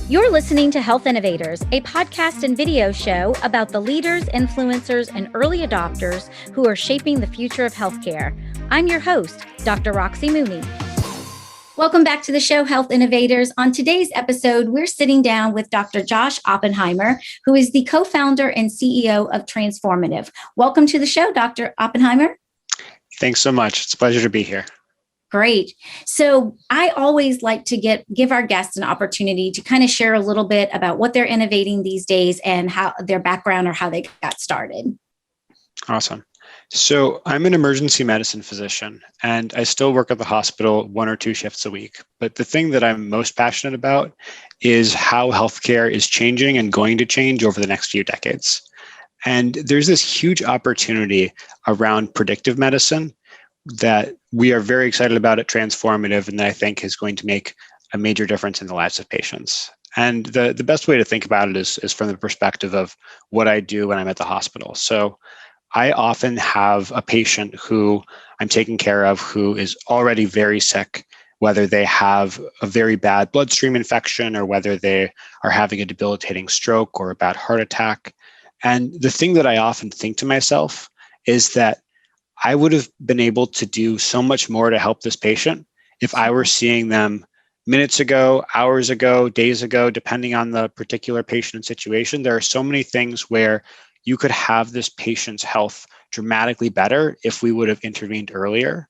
You're listening to Health Innovators, a podcast and video show about the leaders, influencers, and early adopters who are shaping the future of healthcare. I'm your host, Dr. Roxy Mooney. Welcome back to the show, Health Innovators. On today's episode, we're sitting down with Dr. Josh Oppenheimer, who is the co-founder and CEO of Transformative. Welcome to the show, Dr. Oppenheimer. Thanks so much. It's a pleasure to be here. Great. So I always like to give our guests an opportunity to kind of share a little bit about what they're innovating these days and how their background or how they got started. Awesome. So I'm an emergency medicine physician, and I still work at the hospital 1 or 2 shifts a week. But the thing that I'm most passionate about is how healthcare is changing and going to change over the next few decades. And there's this huge opportunity around predictive medicine that we are very excited about at Transformative, and that I think is going to make a major difference in the lives of patients. And the best way to think about it is from the perspective of what I do when I'm at the hospital. So I often have a patient who I'm taking care of who is already very sick, whether they have a very bad bloodstream infection or whether they are having a debilitating stroke or a bad heart attack. And the thing that I often think to myself is that I would have been able to do so much more to help this patient if I were seeing them minutes ago, hours ago, days ago, depending on the particular patient and situation. There are so many things where you could have this patient's health dramatically better if we would have intervened earlier.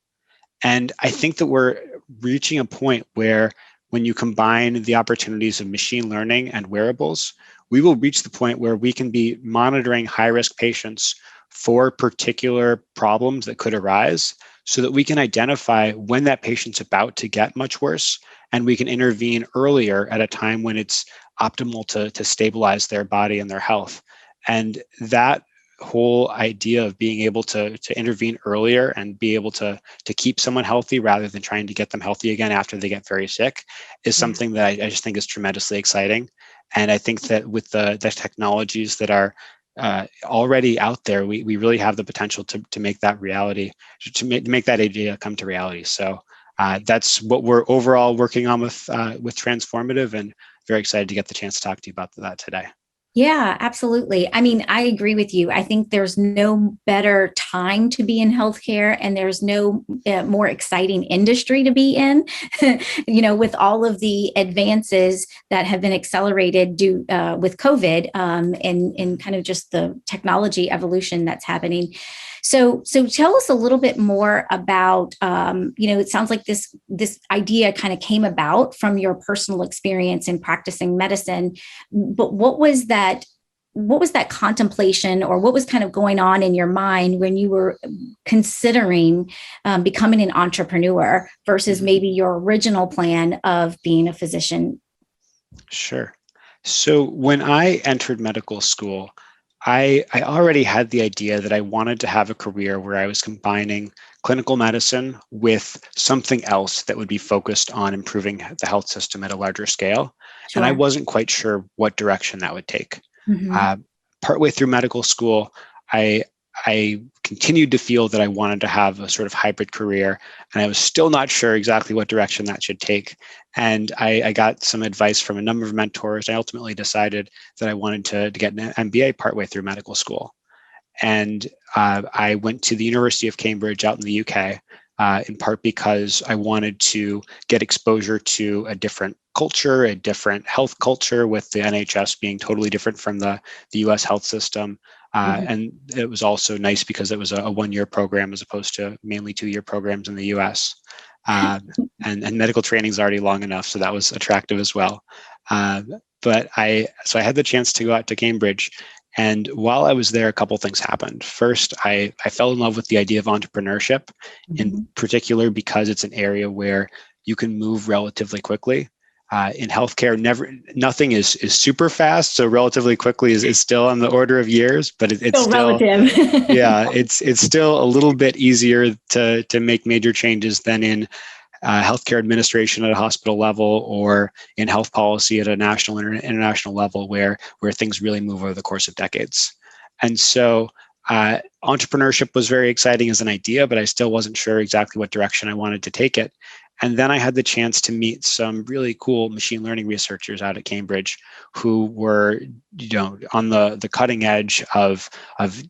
And I think that we're reaching a point where when you combine the opportunities of machine learning and wearables, we will reach the point where we can be monitoring high-risk patients for particular problems that could arise so that we can identify when that patient's about to get much worse, and we can intervene earlier at a time when it's optimal to stabilize their body and their health. And that whole idea of being able to intervene earlier and be able to keep someone healthy rather than trying to get them healthy again after they get very sick is something that I just think is tremendously exciting. And I think that with the technologies that are already out there, we really have the potential to make that reality, to make that idea come to reality. So that's what we're overall working on with Transformative, and very excited to get the chance to talk to you about that today. Yeah, absolutely. I mean, I agree with you. I think there's no better time to be in healthcare, and there's no more exciting industry to be in, with all of the advances that have been accelerated due with COVID and kind of just the technology evolution that's happening. So tell us a little bit more about, it sounds like this idea kind of came about from your personal experience in practicing medicine, but what was that contemplation, or what was kind of going on in your mind when you were considering becoming an entrepreneur versus maybe your original plan of being a physician? Sure. So when I entered medical school, I already had the idea that I wanted to have a career where I was combining clinical medicine with something else that would be focused on improving the health system at a larger scale. Sure. And I wasn't quite sure what direction that would take. Mm-hmm. Partway through medical school, I continued to feel that I wanted to have a sort of hybrid career, and I was still not sure exactly what direction that should take. And I got some advice from a number of mentors. I ultimately decided that I wanted to get an MBA partway through medical school. And I went to the University of Cambridge out in the UK, in part because I wanted to get exposure to a different culture, a different health culture, with the NHS being totally different from the US health system. And it was also nice because it was a 1-year program as opposed to mainly 2-year programs in the US. And medical training is already long enough, so that was attractive as well. But I had the chance to go out to Cambridge, and while I was there, a couple things happened. First, I fell in love with the idea of entrepreneurship, in particular because it's an area where you can move relatively quickly. In healthcare, nothing is super fast, so relatively quickly is still on the order of years, but it's still relative. Yeah, it's still a little bit easier to make major changes than in healthcare administration at a hospital level, or in health policy at a national and international level, where things really move over the course of decades. And so entrepreneurship was very exciting as an idea, but I still wasn't sure exactly what direction I wanted to take it. And then I had the chance to meet some really cool machine learning researchers out at Cambridge who were, on the cutting edge of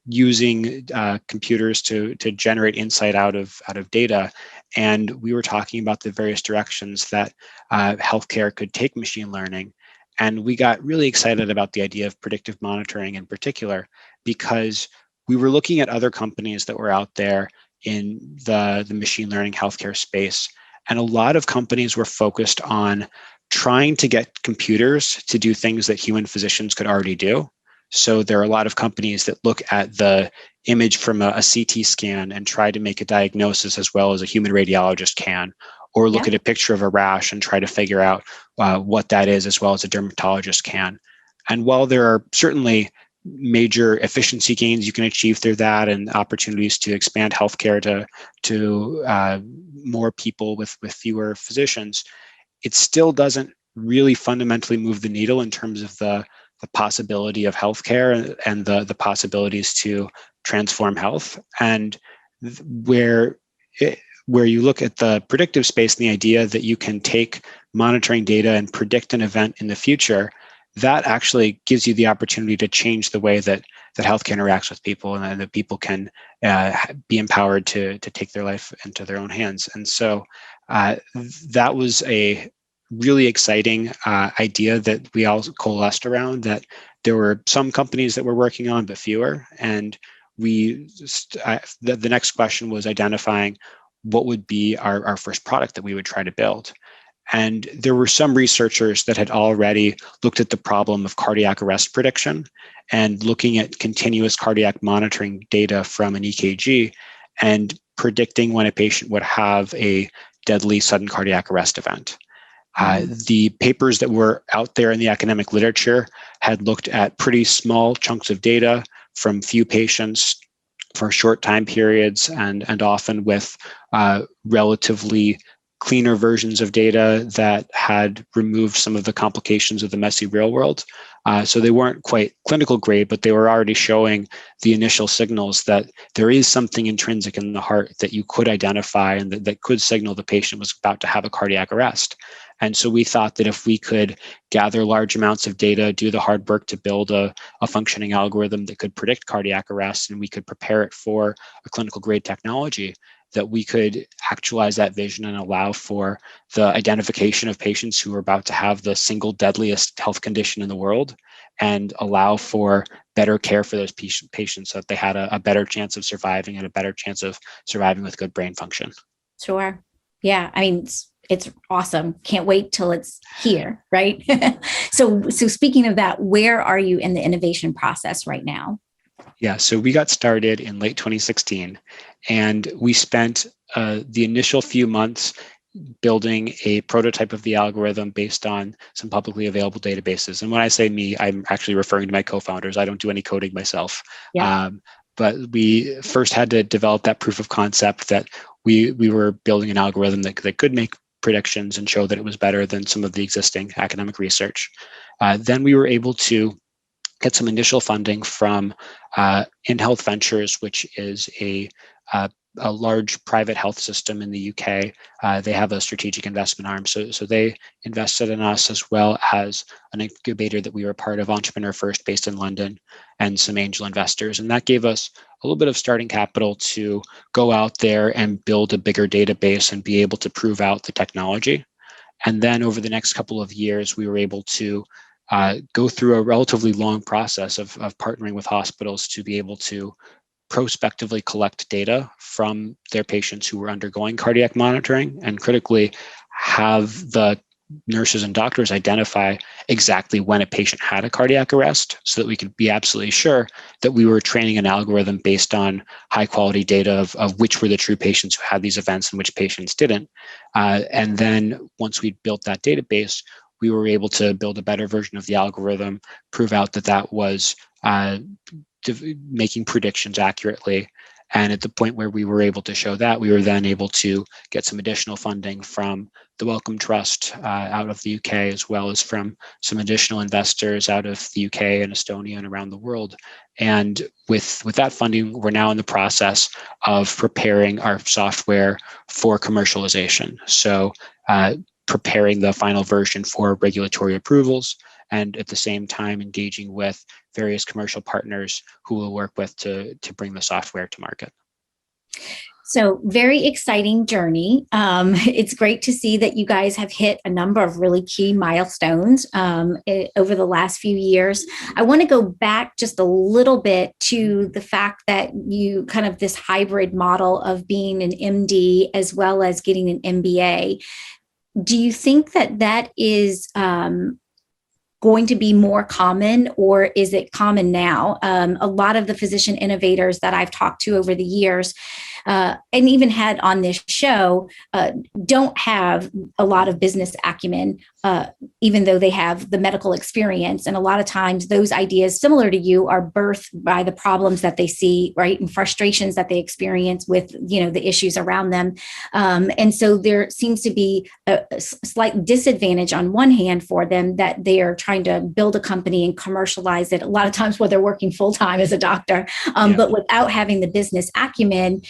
using computers to generate insight out of data. And we were talking about the various directions that healthcare could take machine learning. And we got really excited about the idea of predictive monitoring in particular, because we were looking at other companies that were out there in the machine learning healthcare space. And a lot of companies were focused on trying to get computers to do things that human physicians could already do. So there are a lot of companies that look at the image from a CT scan and try to make a diagnosis as well as a human radiologist can, or look Yeah. at a picture of a rash and try to figure out what that is as well as a dermatologist can. And while there are certainly major efficiency gains you can achieve through that and opportunities to expand healthcare to more people with fewer physicians, it still doesn't really fundamentally move the needle in terms of the possibility of healthcare and the possibilities to transform health. And where where you look at the predictive space and the idea that you can take monitoring data and predict an event in the future, that actually gives you the opportunity to change the way that healthcare interacts with people, and that people can be empowered to take their life into their own hands. And so that was a really exciting idea that we all coalesced around, that there were some companies that were working on, but fewer. And the next question was identifying what would be our first product that we would try to build. And there were some researchers that had already looked at the problem of cardiac arrest prediction and looking at continuous cardiac monitoring data from an EKG and predicting when a patient would have a deadly sudden cardiac arrest event. The papers that were out there in the academic literature had looked at pretty small chunks of data from few patients for short time periods, and often with relatively cleaner versions of data that had removed some of the complications of the messy real world. So they weren't quite clinical grade, but they were already showing the initial signals that there is something intrinsic in the heart that you could identify and that could signal the patient was about to have a cardiac arrest. And so we thought that if we could gather large amounts of data, do the hard work to build a functioning algorithm that could predict cardiac arrest, and we could prepare it for a clinical grade technology, that we could actualize that vision and allow for the identification of patients who are about to have the single deadliest health condition in the world, and allow for better care for those patients so that they had a better chance of surviving and a better chance of surviving with good brain function. Sure. Yeah. I mean, it's awesome. Can't wait till it's here, right? So speaking of that, where are you in the innovation process right now? Yeah, so we got started in late 2016, and we spent the initial few months building a prototype of the algorithm based on some publicly available databases. And when I say me, I'm actually referring to my co-founders. I don't do any coding myself. Yeah. But we first had to develop that proof of concept that we were building an algorithm that could make predictions and show that it was better than some of the existing academic research. Then we were able to get some initial funding from InHealth Ventures, which is a large private health system in the UK. They have a strategic investment arm. So they invested in us, as well as an incubator that we were part of, Entrepreneur First, based in London, and some angel investors. And that gave us a little bit of starting capital to go out there and build a bigger database and be able to prove out the technology. And then over the next couple of years, we were able to go through a relatively long process of partnering with hospitals to be able to prospectively collect data from their patients who were undergoing cardiac monitoring, and critically have the nurses and doctors identify exactly when a patient had a cardiac arrest, so that we could be absolutely sure that we were training an algorithm based on high quality data of which were the true patients who had these events and which patients didn't. And then once we built that database, we were able to build a better version of the algorithm, prove out that that was making predictions accurately. And at the point where we were able to show that, we were then able to get some additional funding from the Wellcome Trust out of the UK, as well as from some additional investors out of the UK and Estonia and around the world. And with that funding, we're now in the process of preparing our software for commercialization. So preparing the final version for regulatory approvals, and at the same time engaging with various commercial partners who we'll work with to bring the software to market. So very exciting journey. It's great to see that you guys have hit a number of really key milestones over the last few years. I want to go back just a little bit to the fact that you kind of this hybrid model of being an MD as well as getting an MBA. Do you think that that is going to be more common, or is it common now? A lot of the physician innovators that I've talked to over the years and even had on this show don't have a lot of business acumen, even though they have the medical experience. And a lot of times those ideas, similar to you, are birthed by the problems that they see, right, and frustrations that they experience with, the issues around them. And so there seems to be a slight disadvantage on one hand for them that they are trying to build a company and commercialize it a lot of times while they're working full-time as a doctor, but without having the business acumen.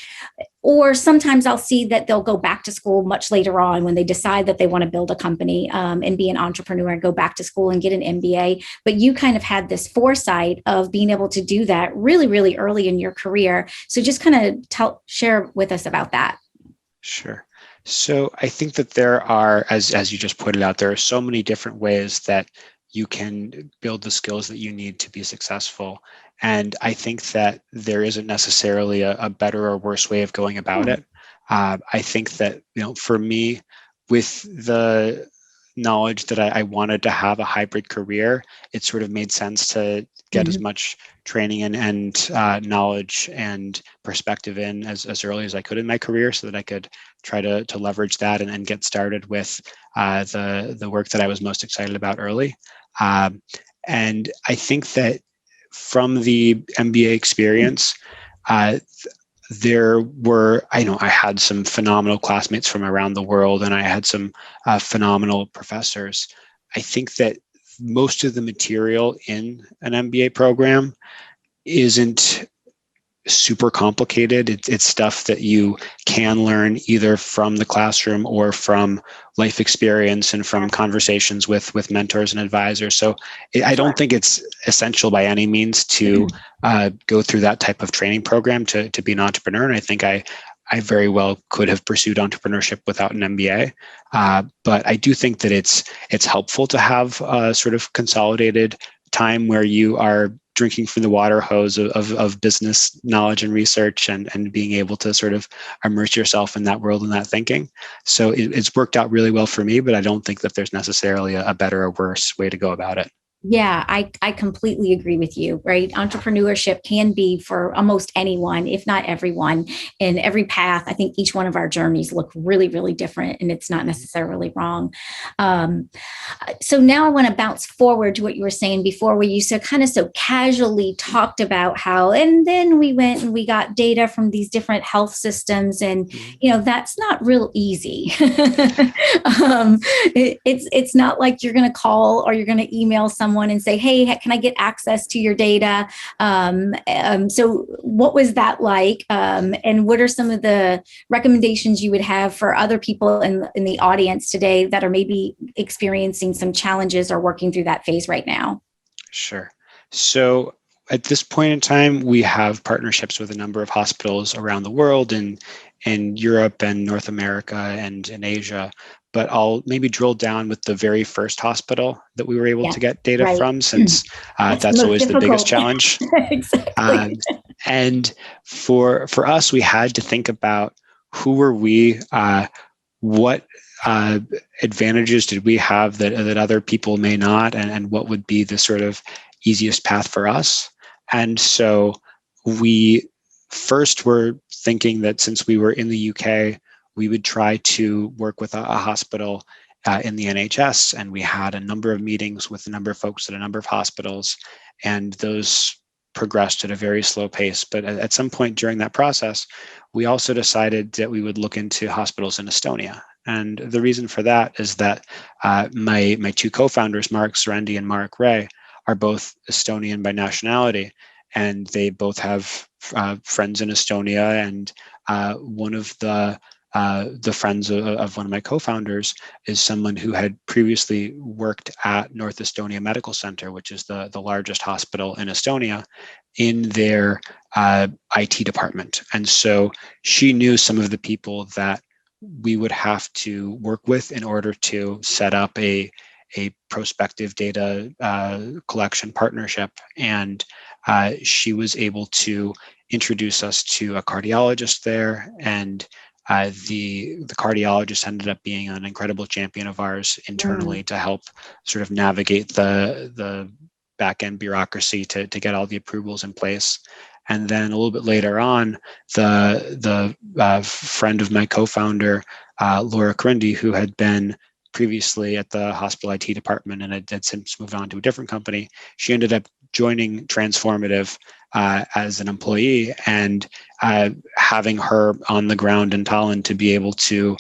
Or sometimes I'll see that they'll go back to school much later on when they decide that they want to build a company and be an entrepreneur and go back to school and get an MBA. But you kind of had this foresight of being able to do that really, really early in your career. So just kind of share with us about that. Sure. So I think that there are, as you just put it out, there are so many different ways that you can build the skills that you need to be successful. And I think that there isn't necessarily a better or worse way of going about it. I think that, for me, with the knowledge that I wanted to have a hybrid career, it sort of made sense to get as much training and knowledge and perspective in as early as I could in my career, so that I could try to leverage that and get started with the work that I was most excited about early. And I think that from the MBA experience, there were, I had some phenomenal classmates from around the world, and I had some phenomenal professors. I think that most of the material in an MBA program isn't super complicated. It's stuff that you can learn either from the classroom or from life experience and from conversations with mentors and advisors. So I don't think it's essential by any means to go through that type of training program to be an entrepreneur. And I think I very well could have pursued entrepreneurship without an MBA. But I do think that it's helpful to have a sort of consolidated time where you are drinking from the water hose of business knowledge and research and being able to sort of immerse yourself in that world and that thinking. So it's worked out really well for me, but I don't think that there's necessarily a better or worse way to go about it. Yeah, I completely agree with you, right? Entrepreneurship can be for almost anyone, if not everyone, in every path. I think each one of our journeys look really, really different, and it's not necessarily wrong. So now I want to bounce forward to what you were saying before, where you so casually talked about how, and then we went and we got data from these different health systems, and that's not real easy. It's not like you're going to call or you're going to email someone and say, hey, can I get access to your data? So what was that like? And what are some of the recommendations you would have for other people in the audience today that are maybe experiencing some challenges or working through that phase right now? Sure. So at this point in time, we have partnerships with a number of hospitals around the world in Europe and North America and in Asia. But I'll maybe drill down with the very first hospital that we were able to get data from, since that's always difficult. The biggest challenge. Exactly. And for us, we had to think about who were we, what advantages did we have that other people may not, and what would be the sort of easiest path for us. And so we first were thinking that since we were in the UK, we would try to work with a hospital in the NHS. And we had a number of meetings with a number of folks at a number of hospitals. And those progressed at a very slow pace. But at some point during that process, we also decided that we would look into hospitals in Estonia. And the reason for that is that my two co-founders, Mark Serendi and Mark Ray, are both Estonian by nationality, and they both have friends in Estonia. And one of the friends of one of my co-founders is someone who had previously worked at North Estonia Medical Center, which is the largest hospital in Estonia, in their IT department. And so she knew some of the people that we would have to work with in order to set up a prospective data collection partnership. And she was able to introduce us to a cardiologist there. And the cardiologist ended up being an incredible champion of ours internally to help sort of navigate the back end bureaucracy to get all the approvals in place. And then a little bit later on, the friend of my co-founder, Laura Corindi, who had been previously at the hospital IT department and had since moved on to a different company, she ended up joining Transformative as an employee, and having her on the ground in Tallinn to be able to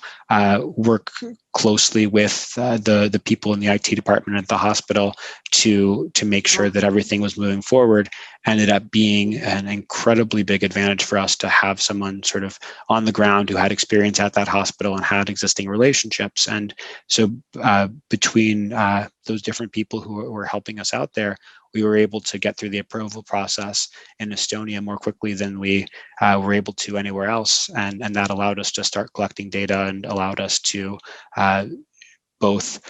work closely with the people in the IT department at the hospital to make sure that everything was moving forward ended up being an incredibly big advantage for us to have someone sort of on the ground who had experience at that hospital and had existing relationships. And so between those different people who were helping us out there, we were able to get through the approval process in Estonia more quickly than we were able to anywhere else. And that allowed us to start collecting data and allowed us to both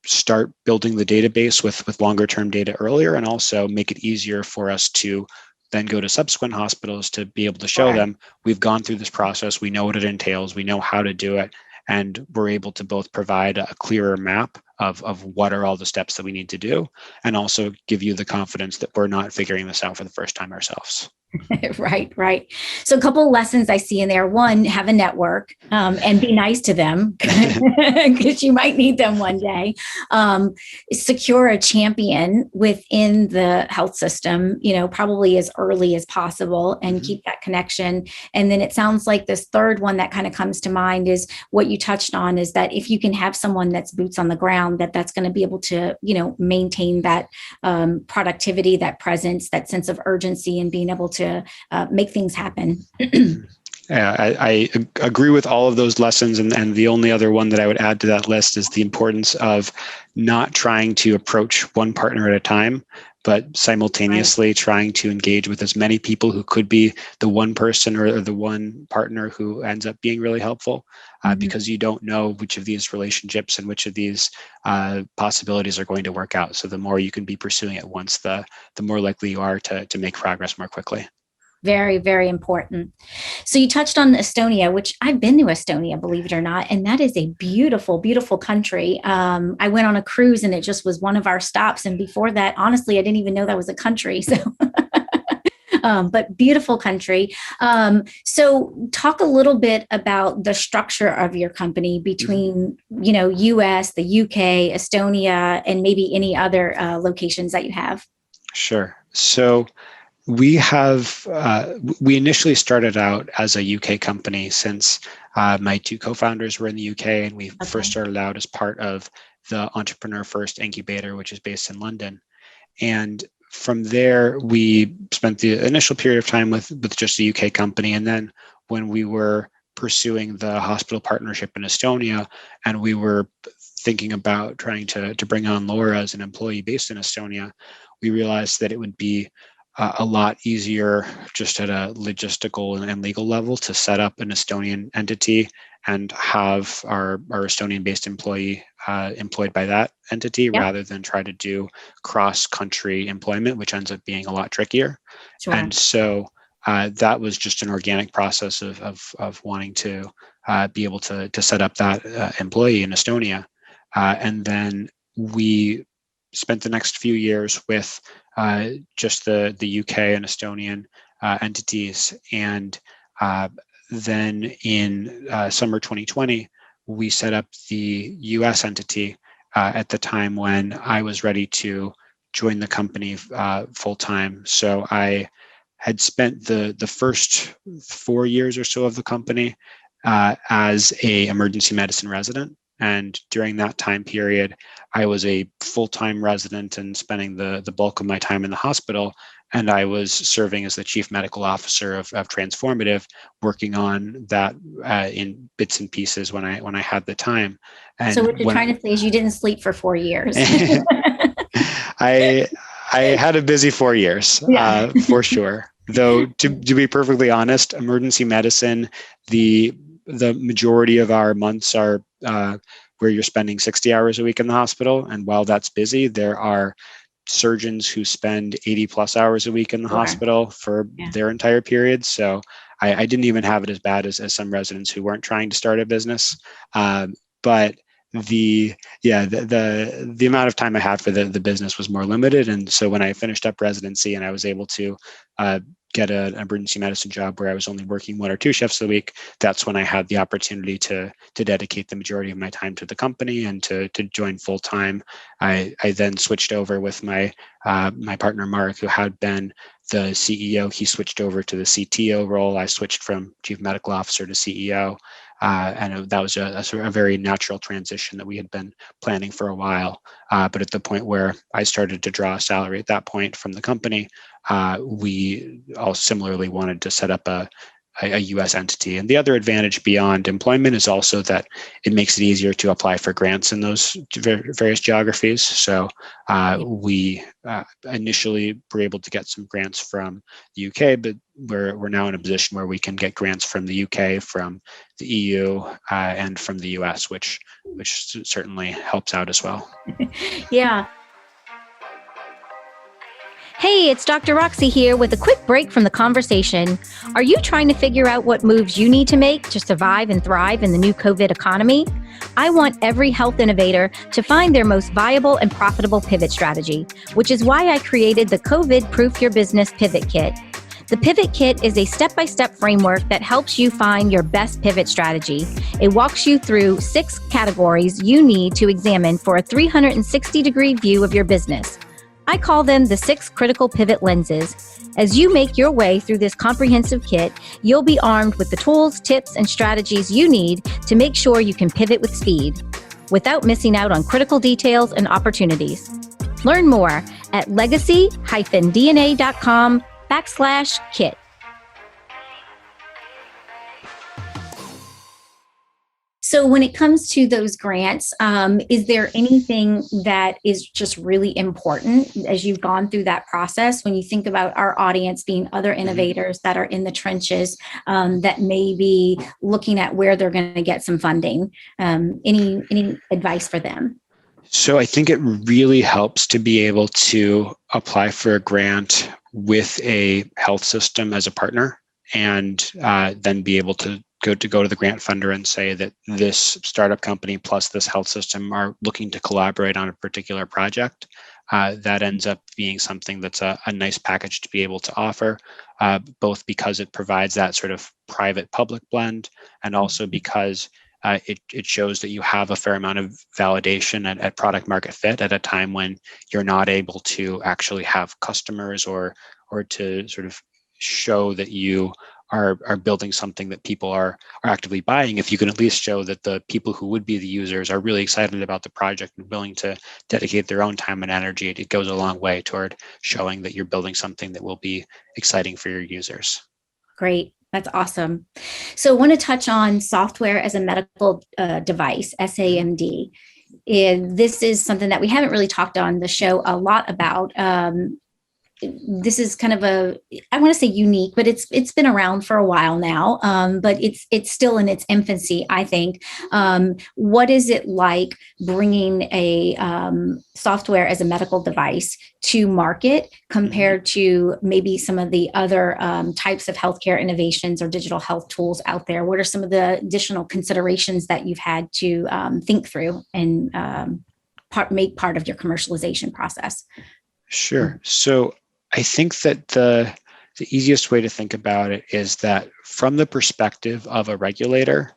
start building the database with longer term data earlier, and also make it easier for us to then go to subsequent hospitals to be able to show them we've gone through this process, we know what it entails, we know how to do it, and we're able to both provide a clearer map of what are all the steps that we need to do, and also give you the confidence that we're not figuring this out for the first time ourselves. Right. So a couple of lessons I see in there. One, have a network and be nice to them because you might need them one day. Secure a champion within the health system, probably as early as possible, and keep that connection. And then it sounds like this third one that kind of comes to mind is what you touched on, is that if you can have someone that's boots on the ground, that's going to be able to, maintain that productivity, that presence, that sense of urgency, and being able to make things happen. Yeah, I agree with all of those lessons. And the only other one that I would add to that list is the importance of not trying to approach one partner at a time, but simultaneously trying to engage with as many people who could be the one person or the one partner who ends up being really helpful, because you don't know which of these relationships and which of these possibilities are going to work out. So the more you can be pursuing at once, the more likely you are to make progress more quickly. Very, very important. So you touched on Estonia, which I've been to Estonia, believe it or not, and that is a beautiful, beautiful country. I went on a cruise and it just was one of our stops. And before that, honestly, I didn't even know that was a country. So, but beautiful country. So talk a little bit about the structure of your company between, US, the UK, Estonia, and maybe any other locations that you have. Sure. So we initially started out as a UK company, since my two co-founders were in the UK, and we first started out as part of the Entrepreneur First Incubator, which is based in London. And from there, we spent the initial period of time with just a UK company. And then when we were pursuing the hospital partnership in Estonia, and we were thinking about trying to bring on Laura as an employee based in Estonia, we realized that it would be a lot easier just at a logistical and legal level to set up an Estonian entity and have our Estonian-based employee employed by that entity, rather than try to do cross-country employment, which ends up being a lot trickier. Sure. And so that was just an organic process of wanting to be able to set up that employee in Estonia. And then we spent the next few years with just the UK and Estonian entities. And then in summer 2020, we set up the US entity at the time when I was ready to join the company full time. So I had spent the first 4 years or so of the company as a emergency medicine resident. And during that time period, I was a full-time resident and spending the bulk of my time in the hospital. And I was serving as the chief medical officer of Transformative, working on that in bits and pieces when I had the time. So And what you're trying to say is you didn't sleep for 4 years. I I had a busy 4 years, Yeah. for sure. Though to be perfectly honest, emergency medicine, the majority of our months are where you're spending 60 hours a week in the hospital. And while that's busy, there are surgeons who spend 80 plus hours a week in the Sure. hospital for Yeah. their entire period. So I didn't even have it as bad as some residents who weren't trying to start a business. But the amount of time I had for the business was more limited. And so when I finished up residency and I was able to get an emergency medicine job where I was only working 1 or 2 shifts a week, that's when I had the opportunity to dedicate the majority of my time to the company and to join full time. I then switched over with my partner Mark, who had been the CEO. He switched over to the CTO role. I switched from chief medical officer to CEO. And that was a very natural transition that we had been planning for a while. But at the point where I started to draw a salary at that point from the company, we all similarly wanted to set up a U.S. entity. And the other advantage beyond employment is also that it makes it easier to apply for grants in those various geographies. So we initially were able to get some grants from the UK, but we're now in a position where we can get grants from the UK, from the EU, and from the US, which certainly helps out as well. Yeah. Hey, it's Dr. Roxy here with a quick break from the conversation. Are you trying to figure out what moves you need to make to survive and thrive in the new COVID economy? I want every health innovator to find their most viable and profitable pivot strategy, which is why I created the COVID Proof Your Business Pivot Kit. The Pivot Kit is a step-by-step framework that helps you find your best pivot strategy. It walks you through 6 categories you need to examine for a 360-degree view of your business. I call them the 6 critical pivot lenses. As you make your way through this comprehensive kit, you'll be armed with the tools, tips, and strategies you need to make sure you can pivot with speed without missing out on critical details and opportunities. Learn more at legacy-dna.com/kit. So when it comes to those grants, is there anything that is just really important as you've gone through that process? When you think about our audience being other innovators that are in the trenches, that may be looking at where they're going to get some funding, any advice for them? So I think it really helps to be able to apply for a grant with a health system as a partner, and then be able to go to the grant funder and say that this startup company plus this health system are looking to collaborate on a particular project. That ends up being something that's a nice package to be able to offer, both because it provides that sort of private-public blend, and also because it shows that you have a fair amount of validation at product market fit at a time when you're not able to actually have customers or to sort of show that you are building something that people are actively buying. If you can at least show that the people who would be the users are really excited about the project and willing to dedicate their own time and energy, it goes a long way toward showing that you're building something that will be exciting for your users. Great. That's awesome. So I want to touch on software as a medical device, SAMD. This is something that we haven't really talked on the show a lot about. This is kind of I want to say unique, but it's been around for a while now. But it's still in its infancy, I think. What is it like bringing a software as a medical device to market compared to maybe some of the other types of healthcare innovations or digital health tools out there? What are some of the additional considerations that you've had to think through and make part of your commercialization process? Sure. So I think that the easiest way to think about it is that from the perspective of a regulator,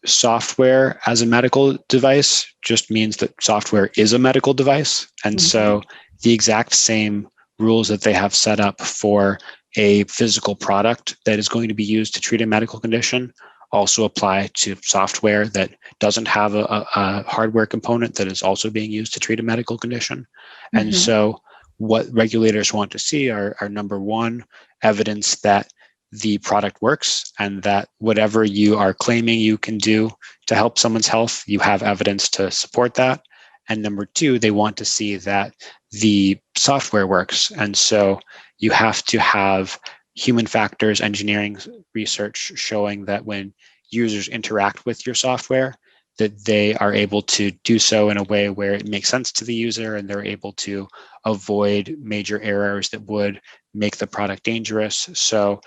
software as a medical device just means that software is a medical device. And so the exact same rules that they have set up for a physical product that is going to be used to treat a medical condition also apply to software that doesn't have a hardware component that is also being used to treat a medical condition. And Mm-hmm. so what regulators want to see are number one, evidence that the product works and that whatever you are claiming you can do to help someone's health, you have evidence to support that. And number two, they want to see that the software works. And so you have to have human factors engineering research showing that when users interact with your software, that they are able to do so in a way where it makes sense to the user and they're able to avoid major errors that would make the product dangerous. So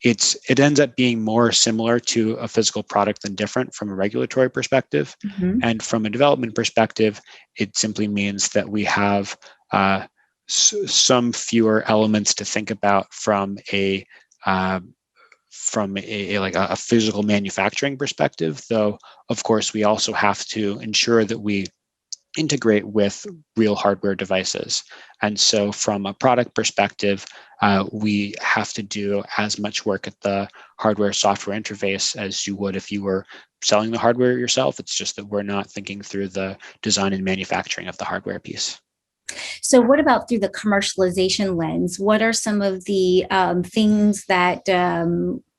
it ends up being more similar to a physical product than different from a regulatory perspective. Mm-hmm. And from a development perspective, it simply means that we have some fewer elements to think about uh, like a physical manufacturing perspective. Though, of course, we also have to ensure that we integrate with real hardware devices. And so from a product perspective, we have to do as much work at the hardware software interface as you would if you were selling the hardware yourself. It's just that we're not thinking through the design and manufacturing of the hardware piece. So, what about through the commercialization lens? What are some of the things that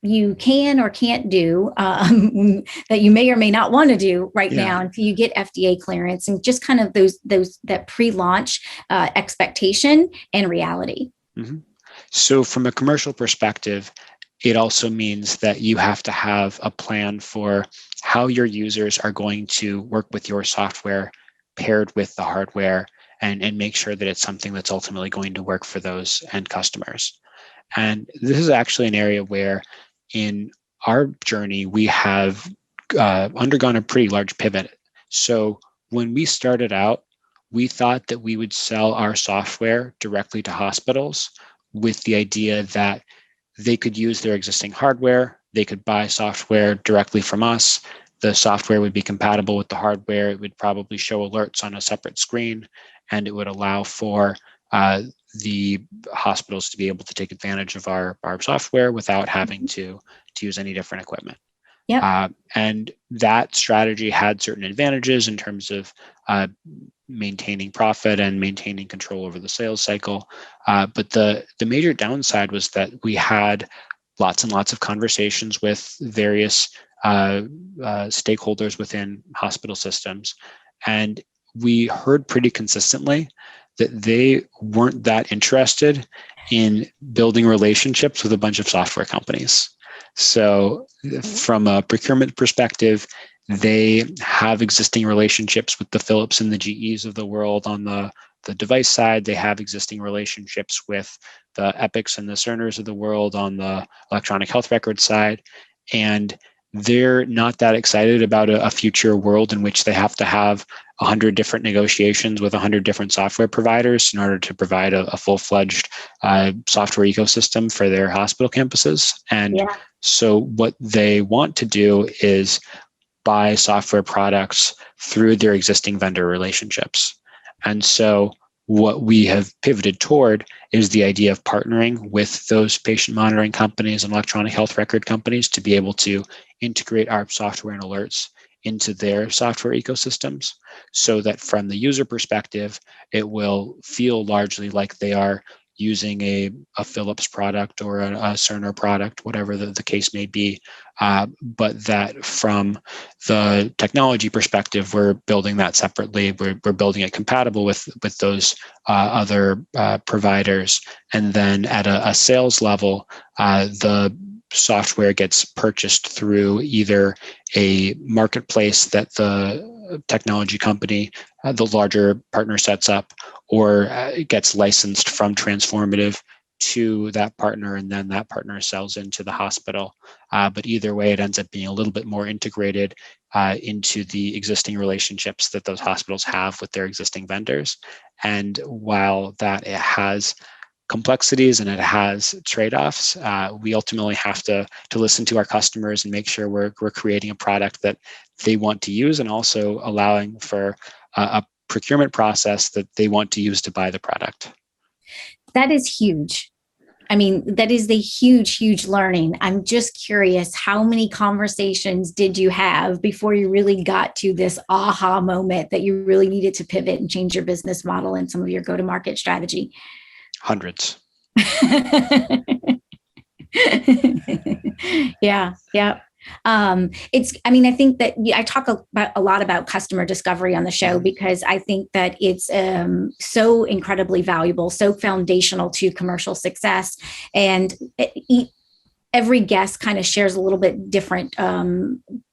you can or can't do that you may or may not want to do right Yeah. now until you get FDA clearance, and just kind of those that pre-launch expectation and reality? Mm-hmm. So, from a commercial perspective, it also means that you have to have a plan for how your users are going to work with your software paired with the hardware and make sure that it's something that's ultimately going to work for those end customers. And this is actually an area where in our journey, we have undergone a pretty large pivot. So when we started out, we thought that we would sell our software directly to hospitals with the idea that they could use their existing hardware, they could buy software directly from us. The software would be compatible with the hardware. It would probably show alerts on a separate screen, and it would allow for the hospitals to be able to take advantage of our software without having to use any different equipment. Yep. And that strategy had certain advantages in terms of maintaining profit and maintaining control over the sales cycle. But the major downside was that we had lots and lots of conversations with various stakeholders within hospital systems. And we heard pretty consistently that they weren't that interested in building relationships with a bunch of software companies. So from a procurement perspective, they have existing relationships with the Philips and the GEs of the world on the device side. They have existing relationships with the Epics and the Cerners of the world on the electronic health record side. And they're not that excited about a future world in which they have to have 100 different negotiations with 100 different software providers in order to provide a full-fledged software ecosystem for their hospital campuses. And so what they want to do is buy software products through their existing vendor relationships. And so what we have pivoted toward is the idea of partnering with those patient monitoring companies and electronic health record companies to be able to integrate our software and alerts into their software ecosystems so that from the user perspective, it will feel largely like they are using a Philips product or a Cerner product, whatever the case may be. But that from the technology perspective, we're building that separately. We're building it compatible with those other providers. And then at a sales level, the software gets purchased through either a marketplace that the technology company, the larger partner sets up, or it gets licensed from Transformative to that partner, and then that partner sells into the hospital. But either way, it ends up being a little bit more integrated into the existing relationships that those hospitals have with their existing vendors. And while that it has complexities and it has trade-offs, we ultimately have to listen to our customers and make sure we're creating a product that they want to use, and also allowing for a procurement process that they want to use to buy the product. That is huge. I mean, that is the huge, huge learning. I'm just curious, how many conversations did you have before you really got to this aha moment that you really needed to pivot and change your business model and some of your go-to-market strategy? Hundreds. Yeah, yeah. I mean, I think that I talk about a lot about customer discovery on the show because I think that it's so incredibly valuable, so foundational to commercial success. And every guest kind of shares a little bit different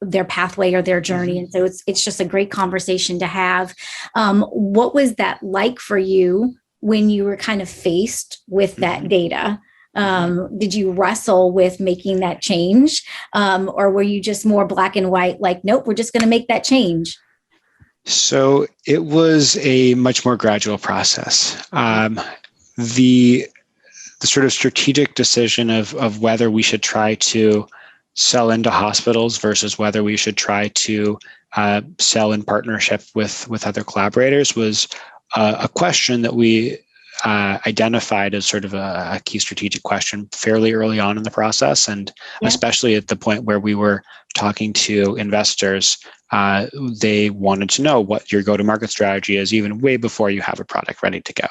their pathway or their journey, and so it's just a great conversation to have. What was that like for you when you were kind of faced with that data? Did you wrestle with making that change? Or were you just more black and white, like, nope, we're just going to make that change? So it was a much more gradual process. The sort of strategic decision of whether we should try to sell into hospitals versus whether we should try to sell in partnership with other collaborators was a question that we identified as sort of a key strategic question fairly early on in the process, and especially at the point where we were talking to investors, they wanted to know what your go-to-market strategy is even way before you have a product ready to go.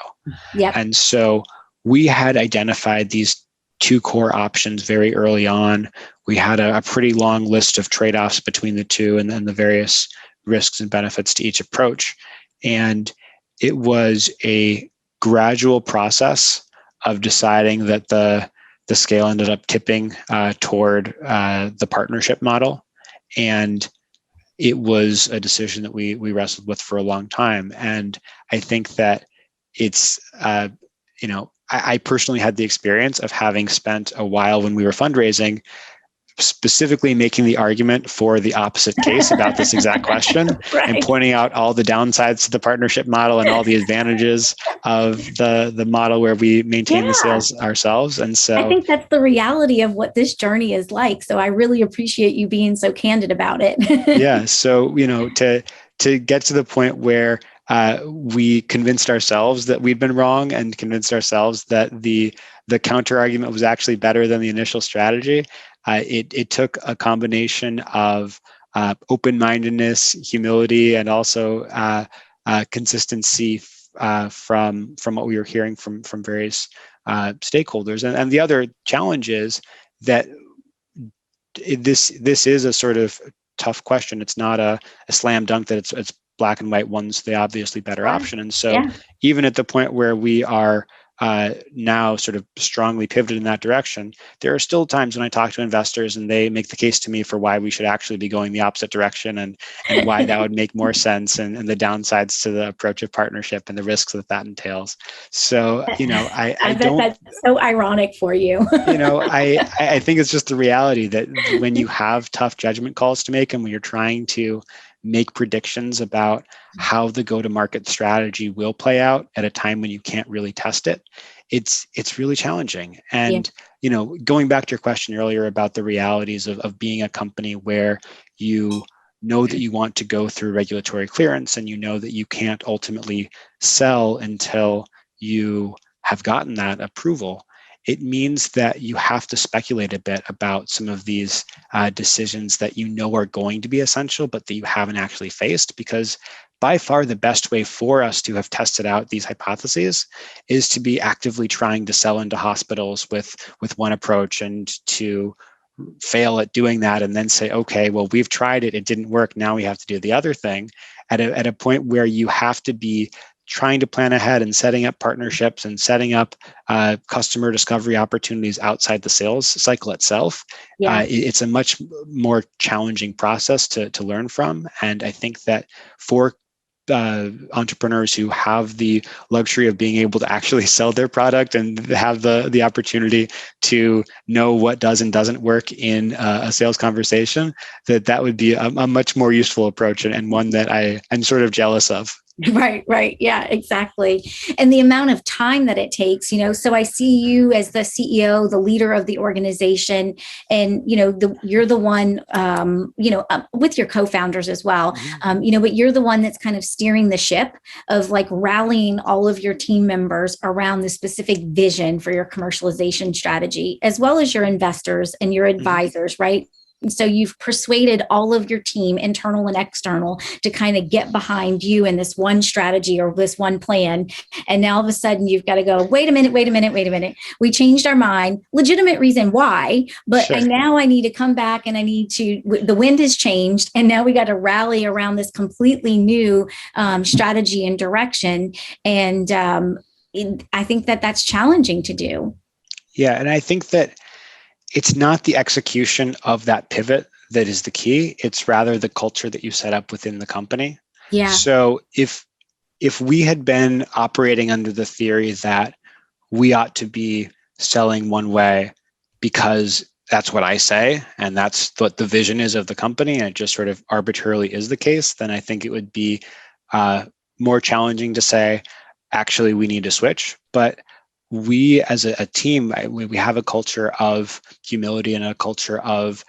And so we had identified these two core options very early on. We had a pretty long list of trade-offs between the two and then the various risks and benefits to each approach. And it was a gradual process of deciding that the scale ended up tipping toward the partnership model. And it was a decision that we wrestled with for a long time. And I think that it's, I personally had the experience of having spent a while when we were fundraising specifically making the argument for the opposite case about this exact question and pointing out all the downsides to the partnership model and all the advantages of the model where we maintain the sales ourselves. And so I think that's the reality of what this journey is like. So I really appreciate you being so candid about it. Yeah. So, to get to the point where we convinced ourselves that we'd been wrong and convinced ourselves that the counter argument was actually better than the initial strategy. It took a combination of open-mindedness, humility, and also consistency from what we were hearing from various stakeholders. And the other challenge is that this is a sort of tough question. It's not a slam dunk that it's black and white. One's the obviously better option. And so even at the point where we are now sort of strongly pivoted in that direction, there are still times when I talk to investors and they make the case to me for why we should actually be going the opposite direction and why that would make more sense and the downsides to the approach of partnership and the risks that entails. So, I don't, that's so ironic for you. I think it's just the reality that when you have tough judgment calls to make and when you're trying to make predictions about how the go-to-market strategy will play out at a time when you can't really test it, it's really challenging. And going back to your question earlier about the realities of being a company where you know that you want to go through regulatory clearance and you know that you can't ultimately sell until you have gotten that approval, it means that you have to speculate a bit about some of these decisions that you know are going to be essential, but that you haven't actually faced. Because by far the best way for us to have tested out these hypotheses is to be actively trying to sell into hospitals with one approach and to fail at doing that and then say, okay, well, we've tried it, it didn't work, now we have to do the other thing, at a point where you have to be trying to plan ahead and setting up partnerships and setting up customer discovery opportunities outside the sales cycle itself. It's a much more challenging process to learn from. And I think that for entrepreneurs who have the luxury of being able to actually sell their product and have the opportunity to know what does and doesn't work in a sales conversation, that would be a much more useful approach and one that I'm sort of jealous of. Right, right. Yeah, exactly. And the amount of time that it takes, so I see you as the CEO, the leader of the organization, and, you're the one, with your co-founders as well, Mhm. but you're the one that's kind of steering the ship of like rallying all of your team members around the specific vision for your commercialization strategy, as well as your investors and your Mhm. advisors, right? And so you've persuaded all of your team, internal and external, to kind of get behind you in this one strategy or this one plan. And now all of a sudden you've got to go, wait a minute, wait a minute, wait a minute. We changed our mind, legitimate reason why, but Sure. now I need to come back and I need to, the wind has changed. And now we got to rally around this completely new strategy and direction. And I think that that's challenging to do. Yeah, and I think that it's not the execution of that pivot that is the key. It's rather the culture that you set up within the company. Yeah. So if we had been operating under the theory that we ought to be selling one way because that's what I say and that's what the vision is of the company, and it just sort of arbitrarily is the case, then I think it would be uh, more challenging to say, actually, we need to switch. But we as a team, we have a culture of humility and a culture of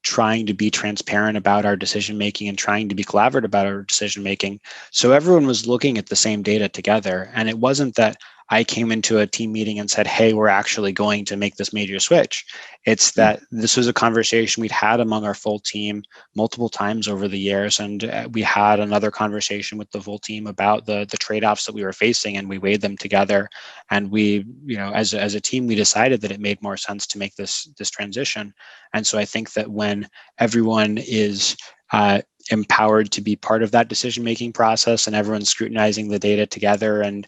trying to be transparent about our decision making and trying to be collaborative about our decision making. So everyone was looking at the same data together. And it wasn't that I came into a team meeting and said, hey, we're actually going to make this major switch. It's that this was a conversation we'd had among our full team multiple times over the years. And we had another conversation with the full team about the trade-offs that we were facing, and we weighed them together. And we, as a team, we decided that it made more sense to make this transition. And so I think that when everyone is empowered to be part of that decision-making process, and everyone's scrutinizing the data together and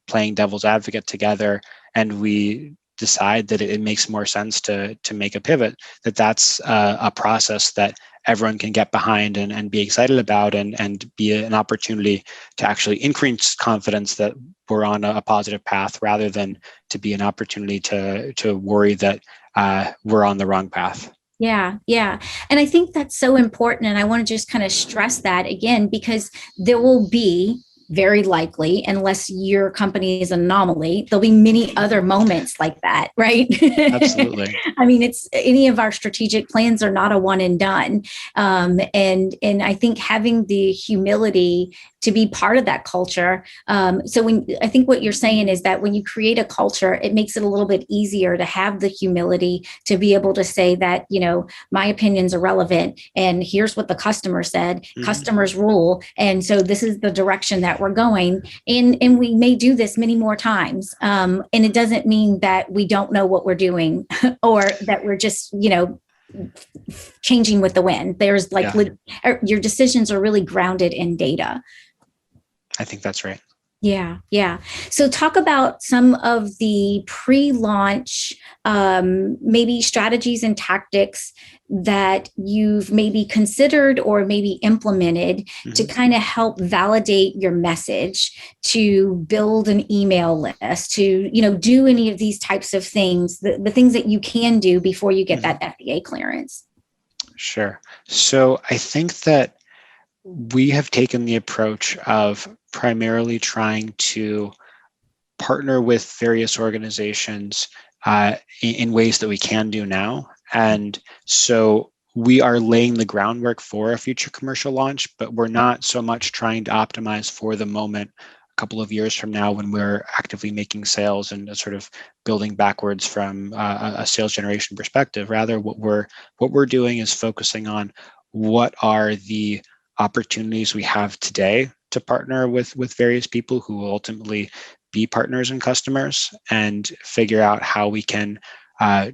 playing devil's advocate together, and we decide that it makes more sense to make a pivot, that's a process that everyone can get behind and be excited about, and be an opportunity to actually increase confidence that we're on a positive path, rather than to be an opportunity to worry that we're on the wrong path. Yeah, yeah. And I think that's so important. And I want to just kind of stress that again, because there will be very likely, unless your company is an anomaly, there'll be many other moments like that, right? Absolutely. I mean, it's any of our strategic plans are not a one and done. And I think having the humility to be part of that culture. So when I think what you're saying is that when you create a culture, it makes it a little bit easier to have the humility to be able to say that, my opinions are relevant and here's what the customer said, Mm-hmm. customers rule. And so this is the direction that we're going. And we may do this many more times. And it doesn't mean that we don't know what we're doing or that we're just, changing with the wind. There's like Yeah, your decisions are really grounded in data. I think that's right. Yeah, yeah. So talk about some of the pre-launch, maybe strategies and tactics that you've maybe considered or maybe implemented to Mm-hmm. kind of help validate your message, to build an email list, to, do any of these types of things, the things that you can do before you get Mm-hmm. that FDA clearance. Sure. So I think that we have taken the approach of primarily trying to partner with various organizations in ways that we can do now. And so we are laying the groundwork for a future commercial launch, but we're not so much trying to optimize for the moment a couple of years from now when we're actively making sales and sort of building backwards from a sales generation perspective. Rather, what we're doing is focusing on what are the opportunities we have today to partner with various people who will ultimately be partners and customers, and figure out how we can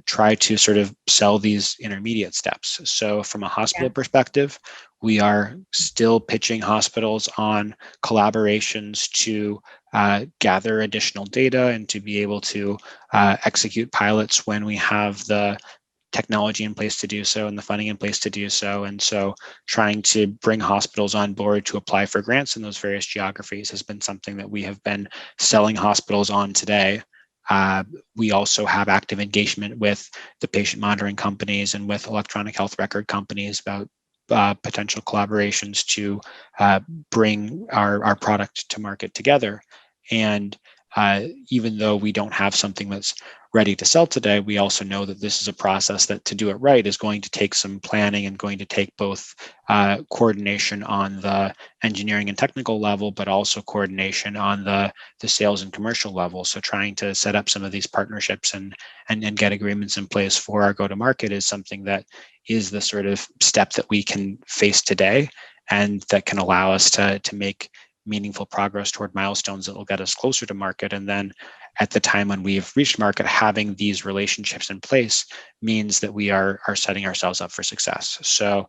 try to sort of sell these intermediate steps. So from a hospital Yeah. perspective, we are still pitching hospitals on collaborations to gather additional data and to be able to execute pilots when we have the technology in place to do so and the funding in place to do so. And so trying to bring hospitals on board to apply for grants in those various geographies has been something that we have been selling hospitals on today. We also have active engagement with the patient monitoring companies and with electronic health record companies about potential collaborations to bring our product to market together. And even though we don't have something that's ready to sell today, we also know that this is a process that, to do it right, is going to take some planning and going to take both coordination on the engineering and technical level, but also coordination on the sales and commercial level. So trying to set up some of these partnerships and get agreements in place for our go-to-market is something that is the sort of step that we can face today, and that can allow us to make meaningful progress toward milestones that will get us closer to market. And then at the time when we've reached market, having these relationships in place means that we are setting ourselves up for success. So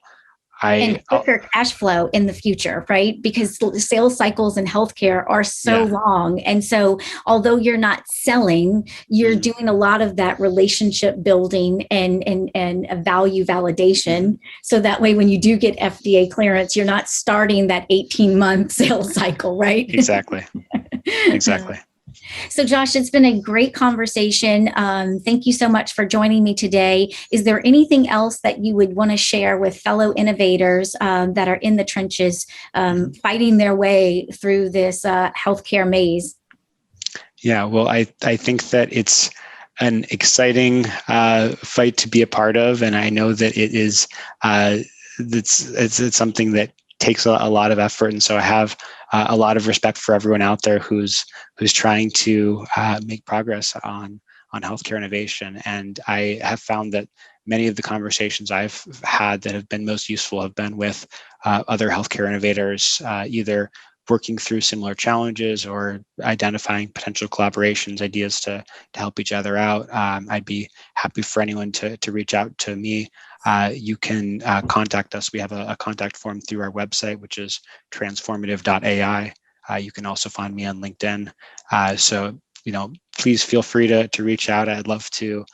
and quicker cash flow in the future, right? Because sales cycles in healthcare are so long. And so although you're not selling, you're doing a lot of that relationship building and a value validation. So that way, when you do get FDA clearance, you're not starting that 18-month sales cycle, right? Exactly. Exactly. So, Josh, it's been a great conversation. Thank you so much for joining me today. Is there anything else that you would want to share with fellow innovators that are in the trenches fighting their way through this healthcare maze? Yeah, well, I think that it's an exciting fight to be a part of, and I know that it is it's something that takes a lot of effort, and so I have a lot of respect for everyone out there who's trying to make progress on healthcare innovation. And I have found that many of the conversations I've had that have been most useful have been with other healthcare innovators, either working through similar challenges or identifying potential collaborations, ideas to help each other out. I'd be happy for anyone to reach out to me. You can contact us. We have a contact form through our website, which is transformative.ai. You can also find me on LinkedIn. So, please feel free to reach out. I'd love to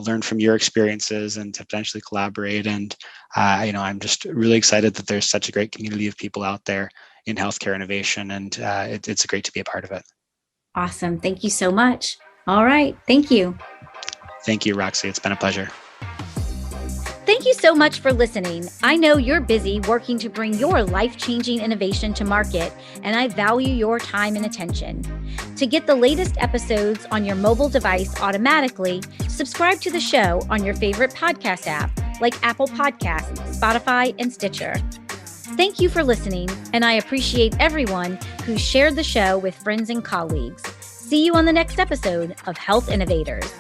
learn from your experiences and to potentially collaborate. And, I'm just really excited that there's such a great community of people out there in healthcare innovation, and it's great to be a part of it. Awesome. Thank you so much. All right. Thank you. Thank you, Roxy. It's been a pleasure. Thank you so much for listening. I know you're busy working to bring your life-changing innovation to market, and I value your time and attention. To get the latest episodes on your mobile device automatically, subscribe to the show on your favorite podcast app like Apple Podcasts, Spotify, and Stitcher. Thank you for listening, and I appreciate everyone who shared the show with friends and colleagues. See you on the next episode of Health Innovators.